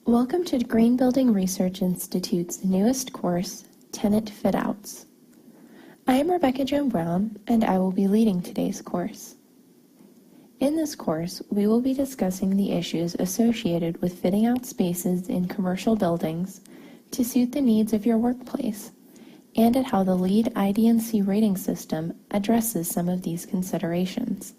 Welcome to Green Building Research Institute's newest course, Tenant Fit-Outs. I am Rebecca Joan Brown, and I will be leading today's course. In this course, we will be discussing the issues associated with fitting out spaces in commercial buildings to suit the needs of your workplace, and at how the LEED ID+C rating system addresses some of these considerations.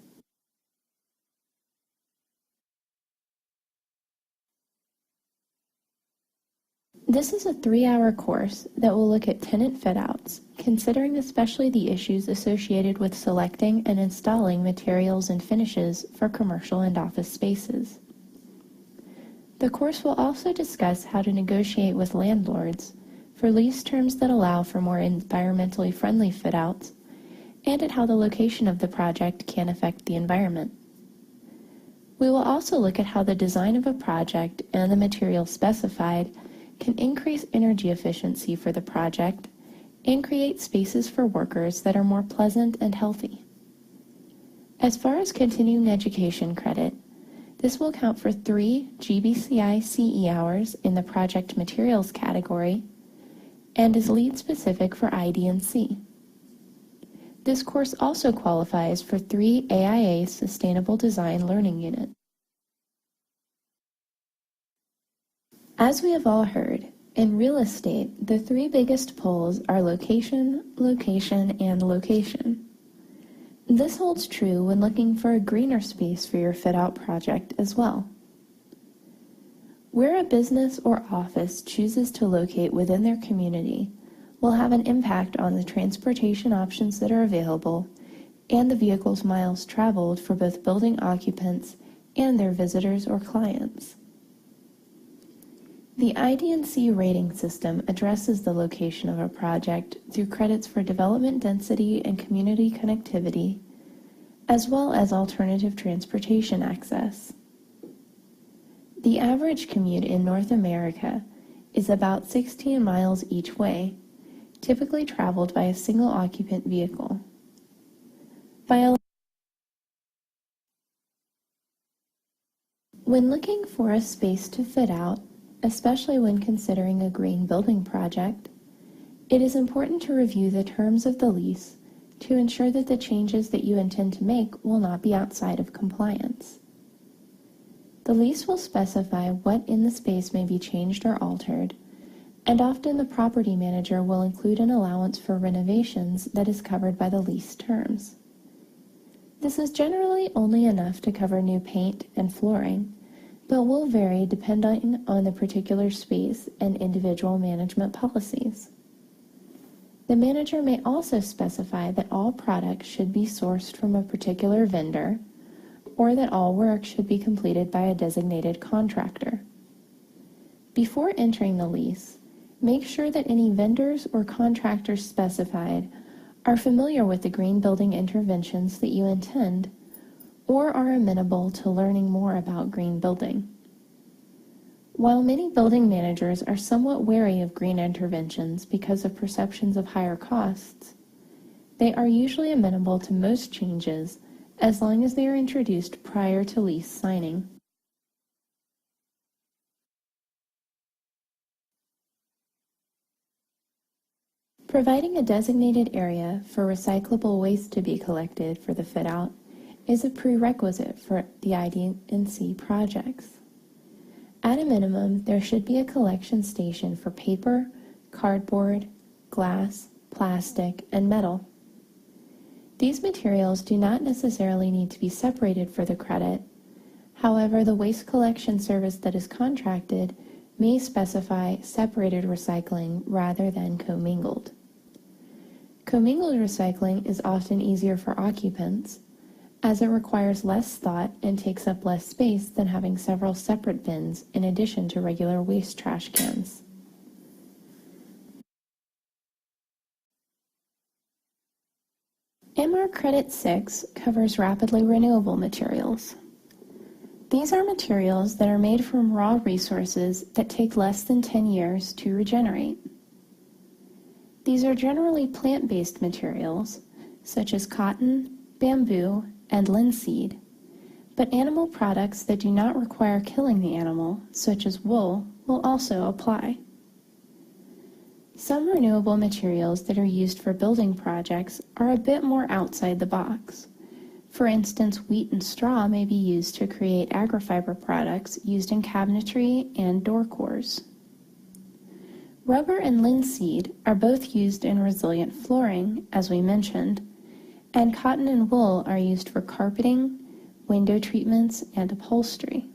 This is a 3-hour course that will look at tenant fit-outs, considering especially the issues associated with selecting and installing materials and finishes for commercial and office spaces. The course will also discuss how to negotiate with landlords for lease terms that allow for more environmentally friendly fit-outs, and at how the location of the project can affect the environment. We will also look at how the design of a project and the materials specified can increase energy efficiency for the project and create spaces for workers that are more pleasant and healthy. As far as continuing education credit, this will count for 3 GBCI CE hours in the project materials category and is LEED specific for ID+C. This course also qualifies for 3 AIA Sustainable Design Learning Units. As we have all heard, in real estate, the 3 biggest pulls are location, location, and location. This holds true when looking for a greener space for your fit-out project as well. Where a business or office chooses to locate within their community will have an impact on the transportation options that are available and the vehicle's miles traveled for both building occupants and their visitors or clients. The ID+C rating system addresses the location of a project through credits for development density and community connectivity, as well as alternative transportation access. The average commute in North America is about 16 miles each way, typically traveled by a single occupant vehicle. When looking for a space to fit out, especially when considering a green building project, it is important to review the terms of the lease to ensure that the changes that you intend to make will not be outside of compliance. The lease will specify what in the space may be changed or altered, and often the property manager will include an allowance for renovations that is covered by the lease terms. This is generally only enough to cover new paint and flooring, but will vary depending on the particular space and individual management policies. The manager may also specify that all products should be sourced from a particular vendor, or that all work should be completed by a designated contractor. Before entering the lease, make sure that any vendors or contractors specified are familiar with the green building interventions that you intend, or are amenable to learning more about green building. While many building managers are somewhat wary of green interventions because of perceptions of higher costs, they are usually amenable to most changes as long as they are introduced prior to lease signing. Providing a designated area for recyclable waste to be collected for the fit-out is a prerequisite for the ID+C projects. At a minimum, there should be a collection station for paper, cardboard, glass, plastic, and metal. These materials do not necessarily need to be separated for the credit. However, the waste collection service that is contracted may specify separated recycling rather than commingled. Commingled recycling is often easier for occupants, as it requires less thought and takes up less space than having several separate bins in addition to regular waste trash cans. MR Credit 6 covers rapidly renewable materials. These are materials that are made from raw resources that take less than 10 years to regenerate. These are generally plant-based materials, such as cotton, bamboo, and linseed, but animal products that do not require killing the animal, such as wool, will also apply. Some renewable materials that are used for building projects are a bit more outside the box. For instance, wheat and straw may be used to create agrifiber products used in cabinetry and door cores. Rubber and linseed are both used in resilient flooring, as we mentioned, and cotton and wool are used for carpeting, window treatments, and upholstery.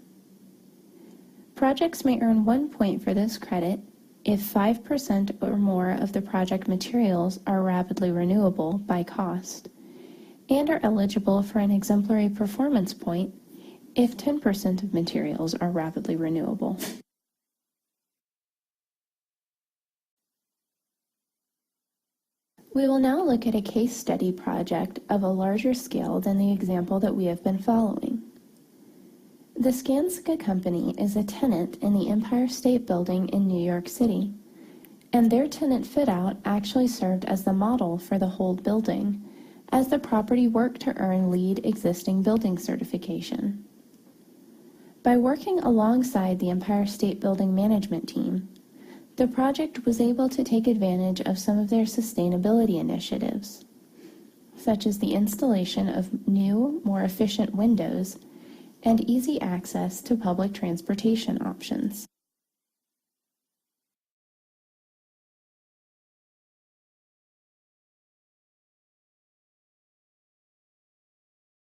Projects may earn 1 point for this credit if 5% or more of the project materials are rapidly renewable by cost, and are eligible for an exemplary performance point if 10% of materials are rapidly renewable. We will now look at a case study project of a larger scale than the example that we have been following. The Skanska Company is a tenant in the Empire State Building in New York City, and their tenant fit-out actually served as the model for the whole building as the property worked to earn LEED existing building certification. By working alongside the Empire State Building management team, the project was able to take advantage of some of their sustainability initiatives, such as the installation of new, more efficient windows and easy access to public transportation options.